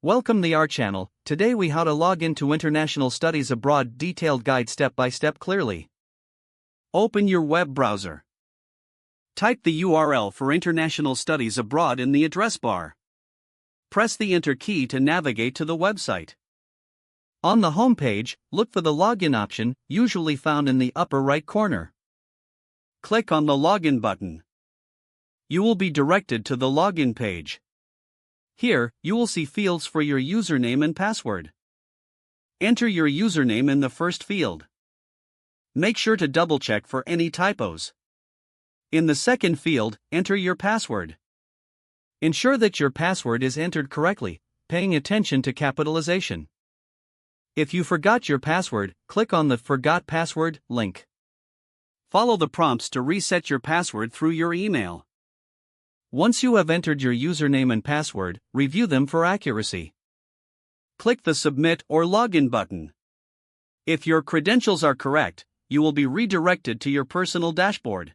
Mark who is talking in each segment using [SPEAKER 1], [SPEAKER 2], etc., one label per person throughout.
[SPEAKER 1] Welcome to our channel. Today we how to log into International Studies Abroad detailed guide step by step clearly. Open your web browser. Type the URL for International Studies Abroad in the address bar. Press the Enter key to navigate to the website. On the home page, look for the login option, usually found in the upper right corner. Click on the login button. You will be directed to the login page. Here, you will see fields for your username and password. Enter your username in the first field. Make sure to double-check for any typos. In the second field, enter your password. Ensure that your password is entered correctly, paying attention to capitalization. If you forgot your password, click on the Forgot Password link. Follow the prompts to reset your password through your email. Once you have entered your username and password, review them for accuracy. Click the Submit or Login button. If your credentials are correct, you will be redirected to your personal dashboard.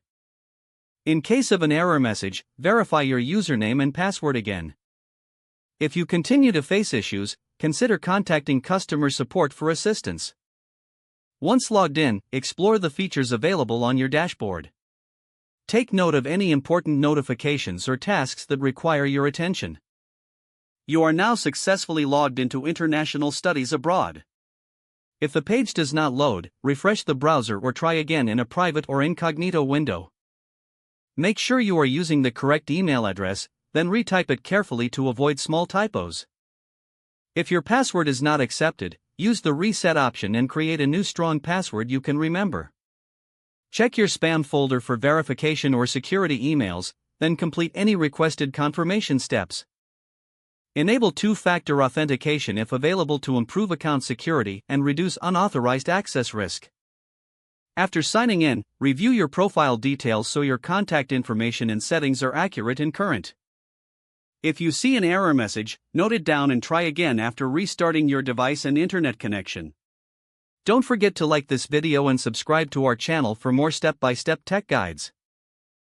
[SPEAKER 1] In case of an error message, verify your username and password again. If you continue to face issues, consider contacting customer support for assistance. Once logged in, explore the features available on your dashboard. Take note of any important notifications or tasks that require your attention. You are now successfully logged into International Studies Abroad. If the page does not load, refresh the browser or try again in a private or incognito window. Make sure you are using the correct email address, then retype it carefully to avoid small typos. If your password is not accepted, use the reset option and create a new strong password you can remember. Check your spam folder for verification or security emails, then complete any requested confirmation steps. Enable two-factor authentication if available to improve account security and reduce unauthorized access risk. After signing in, review your profile details so your contact information and settings are accurate and current. If you see an error message, note it down and try again after restarting your device and internet connection. Don't forget to like this video and subscribe to our channel for more step-by-step tech guides.